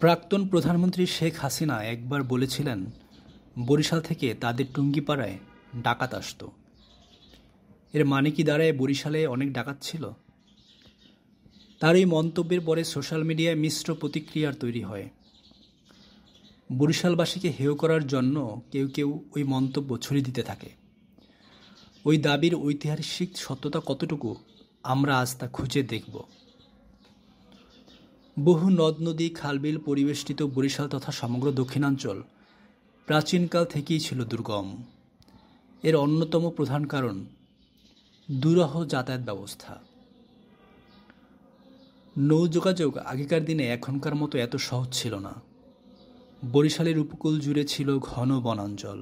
প্রাক্তন প্রধানমন্ত্রী শেখ হাসিনা একবার বলেছিলেন, বরিশাল থেকে তাদের টুঙ্গিপাড়ায় ডাকাত আসতো। এর মানে কি দাঁড়ায় বরিশালে অনেক ডাকাত ছিল? তার এই মন্তব্যের পরে সোশ্যাল মিডিয়ায় মিশ্র প্রতিক্রিয়ার তৈরি হয়। বরিশালবাসীকে হেয় করার জন্য কেউ কেউ ওই মন্তব্য ছড়িয়ে দিতে থাকে। ওই দাবির ঐতিহাসিক সত্যতা কতটুকু আমরা আজ তা খুঁজে দেখব। বহু নদ নদী খালবিল পরিবেষ্টিত বরিশাল তথা সমগ্র দক্ষিণাঞ্চল প্রাচীনকাল থেকেই ছিল দুর্গম। এর অন্যতম প্রধান কারণ দুরূহ যাতায়াত ব্যবস্থা। নৌ যোগাযোগ আগেকার দিনে এখনকার মতো এত সহজ ছিল না। বরিশালের উপকূল জুড়ে ছিল ঘন বনাঞ্চল।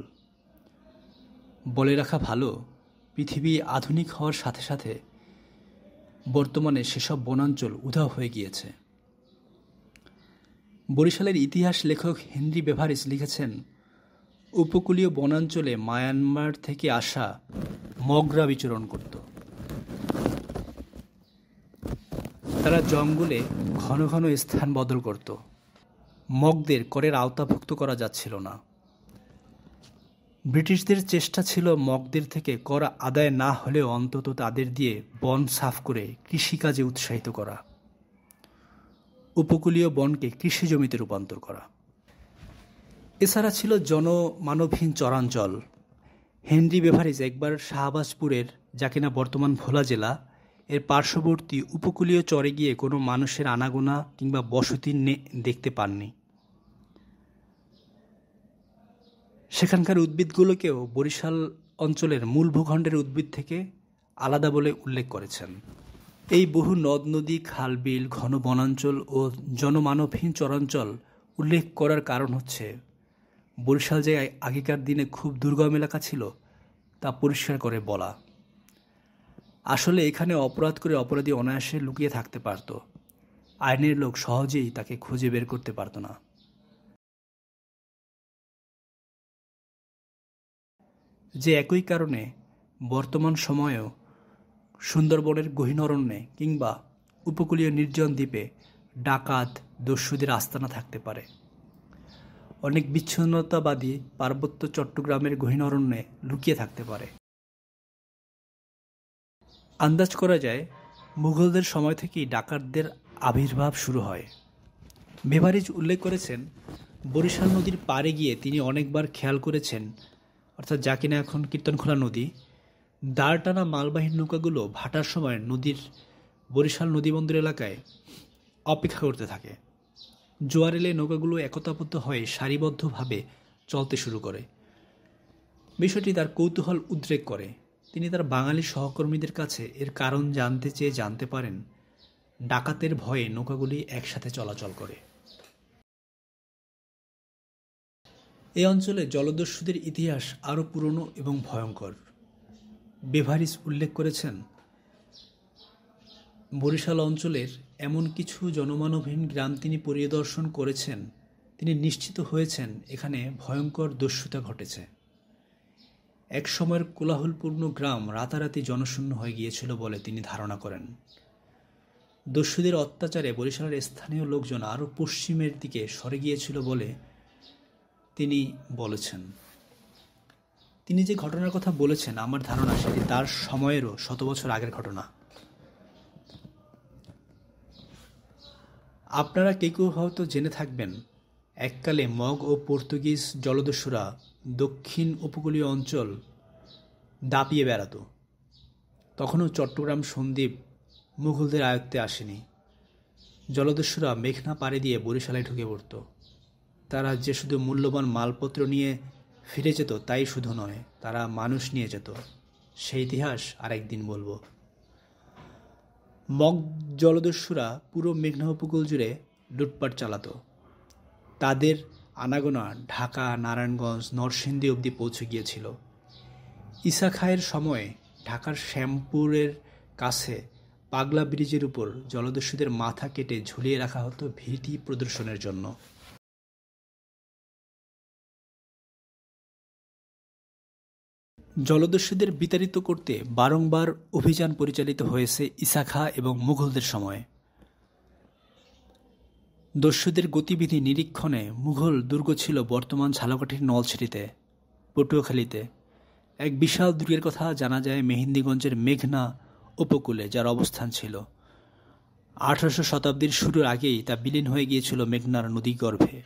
বলে রাখা ভালো, পৃথিবী আধুনিক হওয়ার সাথে সাথে বর্তমানে সেসব বনাঞ্চল উধাও হয়ে গিয়েছে। বরিশালের ইতিহাস লেখক হেনরি বেভারিজ লিখেছেন, উপকূলীয় বনাঞ্চলে মায়ানমার থেকে আসা মগরা বিচরণ করত। তারা জঙ্গলে ঘন ঘন স্থান বদল করত। মগদের করের আওতাভুক্ত করা যাচ্ছিল না। ব্রিটিশদের চেষ্টা ছিল মগদের থেকে কর আদায় না হলেও অন্তত তাদের দিয়ে বন সাফ করে কৃষিকাজে উৎসাহিত করা, উপকূলীয় বনকে কৃষি জমিতে রূপান্তর করা। এছাড়া ছিল জনমানবহীন চরাঞ্চল। হেনরি বেভারিজ একবার শাহবাজপুরের, যা কিনা বর্তমান ভোলা জেলা, এর পার্শ্ববর্তী উপকূলীয় চরে গিয়ে কোনো মানুষের আনাগোনা কিংবা বসতি দেখতে পাননি। সেখানকার উদ্ভিদগুলোকেও বরিশাল অঞ্চলের মূল ভূখণ্ডের উদ্ভিদ থেকে আলাদা বলে উল্লেখ করেছেন। এই বহু নদ নদী খালবিল ঘন বনাঞ্চল ও জনমানবহীন চরাঞ্চল উল্লেখ করার কারণ হচ্ছে, বরিশাল যে আগেকার দিনে খুব দুর্গম এলাকা ছিল তা পরিষ্কার করে বলা। আসলে এখানে অপরাধ করে অপরাধী অনায়াসে লুকিয়ে থাকতে পারত। আইনের লোক সহজেই তাকে খুঁজে বের করতে পারত না। যে একই কারণে বর্তমান সময়েও সুন্দরবনের গহীন অরণ্যে কিংবা উপকূলীয় নির্জন দ্বীপে ডাকাত দস্যুদের আস্তানা থাকতে পারে। অনেক বিচ্ছিন্নতাবাদী পার্বত্য চট্টগ্রামের গহীন অরণ্যে লুকিয়ে থাকতে পারে। আন্দাজ করা যায়, মুঘলদের সময় থেকেই ডাকাতদের আবির্ভাব শুরু হয়। বেভারিজ উল্লেখ করেছেন, বরিশাল নদীর পাড়ে গিয়ে তিনি অনেকবার খেয়াল করেছেন, অর্থাৎ যা কিনা এখন কীর্তনখোলা নদী, দাঁড় টানা মালবাহী নৌকাগুলো ভাটার সময় নদীর বরিশাল নদীবন্দর এলাকায় অপেক্ষা করতে থাকে। জোয়ার এলে নৌকাগুলো একতাবদ্ধ হয়ে সারিবদ্ধভাবে চলতে শুরু করে। বিষয়টি তার কৌতূহল উদ্রেক করে। তিনি তার বাঙালি সহকর্মীদের কাছে এর কারণ জানতে চেয়ে জানতে পারেন, ডাকাতের ভয়ে নৌকাগুলি একসাথে চলাচল করে। এই অঞ্চলে জলদস্যুদের ইতিহাস আরও পুরনো এবং ভয়ঙ্কর। বেভারিজ উল্লেখ করেছেন, বরিশাল অঞ্চলের এমন কিছু জনমানবহীন গ্রাম তিনি পরিদর্শন করেছেন, তিনি নিশ্চিত হয়েছেন এখানে ভয়ঙ্কর দস্যুতা ঘটেছে। এক সময়ের কোলাহলপূর্ণ গ্রাম রাতারাতি জনশূন্য হয়ে গিয়েছিল বলে তিনি ধারণা করেন। দস্যুদের অত্যাচারে বরিশালের স্থানীয় লোকজন আরও পশ্চিমের দিকে সরে গিয়েছিল বলে তিনি বলেছেন। তিনি যে ঘটনার কথা বলেছেন, আমার ধারণা সেটি তার সময়েরও 100 বছর আগের ঘটনা। আপনারা কেউ হয়তো জেনে থাকবেন, এককালে মগ ও পর্তুগিজ জলদস্যুরা দক্ষিণ উপকূলীয় অঞ্চল দাপিয়ে বেড়াত। তখনও চট্টগ্রাম সন্দ্বীপ মুঘলদের আয়ত্তে আসেনি। জলদস্যুরা মেঘনা পাড়ি দিয়ে বরিশালে ঢুকে পড়ত। তারা যে শুধু মূল্যবান মালপত্র নিয়ে ফিরে যেত তাই শুধু নয়, তারা মানুষ নিয়ে যেত। সেই ইতিহাস আরেকদিন বলবো। মগ জলদস্যুরা পুরো মেঘনা উপকূল জুড়ে লুটপাট চালাত। তাদের আনাগোনা ঢাকা, নারায়ণগঞ্জ, নরসিংদী অবধি পৌঁছে গিয়েছিল। ঈসা খাঁয়ের সময়ে ঢাকার শ্যামপুরের কাছে পাগলা ব্রিজের উপর জলদস্যুদের মাথা কেটে ঝুলিয়ে রাখা হতো ভীতি প্রদর্শনের জন্য। জলদস্যুদের বিতাড়িত করতে বারংবার অভিযান পরিচালিত হয়েছে ঈসা খাঁ এবং মুঘলদের সময়ে। দস্যুদের গতিবিধি নিরীক্ষণে মুঘল দুর্গ ছিল বর্তমান ঝালকাঠির নলছিটিতে, পটুয়াখালীতে। এক বিশাল দুর্গের কথা জানা যায় মেহেন্দিগঞ্জের মেঘনা উপকূলে, যার অবস্থান ছিল। 1800 শতাব্দীর শুরুর আগেই তা বিলীন হয়ে গিয়েছিল মেঘনার নদীগর্ভে।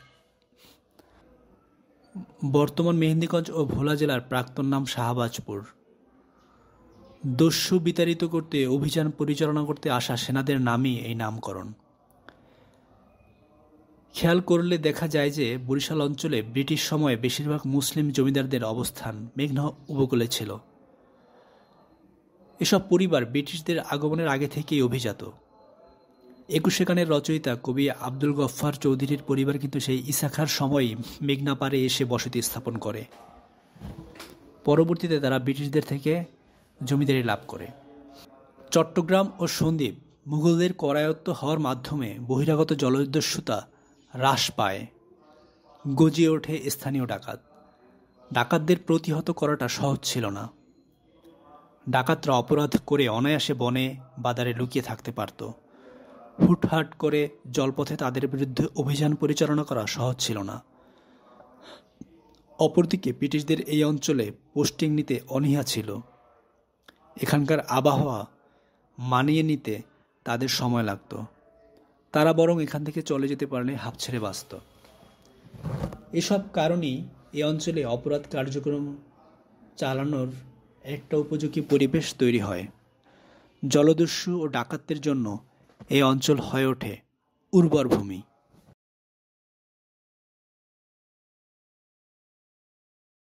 বর্তমান মেহেন্দিগঞ্জ ও ভোলা জেলার প্রাক্তন নাম শাহবাজপুর। দস্যু বিতাড়িত করতে অভিযান পরিচালনা করতে আসা সেনাদের নামই এই নামকরণ। খেয়াল করলে দেখা যায় যে বরিশাল অঞ্চলে ব্রিটিশ সময়ে বেশিরভাগ মুসলিম জমিদারদের অবস্থান মেঘনা উপকূলে ছিল। এসব পরিবার ব্রিটিশদের আগমনের আগে থেকেই অভিজাত। 21শে গানের রচয়িতা কবি আব্দুল গফফার চৌধুরীর পরিবার কিন্তু সেই ইসাখার সময়ই মেঘনা পাড়ে এসে বসতি স্থাপন করে। পরবর্তীতে তারা ব্রিটিশদের থেকে জমিদারি লাভ করে। চট্টগ্রাম ও সন্দ্বীপ মুঘলদের করায়ত্ত হওয়ার মাধ্যমে বহিরাগত জলদস্যুতা হ্রাস পায়, গজিয়ে ওঠে স্থানীয় ডাকাত। ডাকাতদের প্রতিহত করাটা সহজ ছিল না। ডাকাতরা অপরাধ করে অনায়াসে বনে বাদারে লুকিয়ে থাকতে পারত। হুটহাট করে জলপথে তাদের বিরুদ্ধে অভিযান পরিচালনা করা সহজ ছিল না। অপরদিকে ব্রিটিশদের এই অঞ্চলে পোস্টিং নিতে অনীহা ছিল। এখানকার আবহাওয়া মানিয়ে নিতে তাদের সময় লাগত। তারা বরং এখান থেকে চলে যেতে পারলে হাঁপ ছেড়ে বাঁচত। এসব কারণেই এই অঞ্চলে অপরাধ কার্যক্রম চালানোর একটা উপযোগী পরিবেশ তৈরি হয়। জলদস্যু ও ডাকাতদের জন্য এই অঞ্চল হয়ে ওঠে উর্বর ভূমি।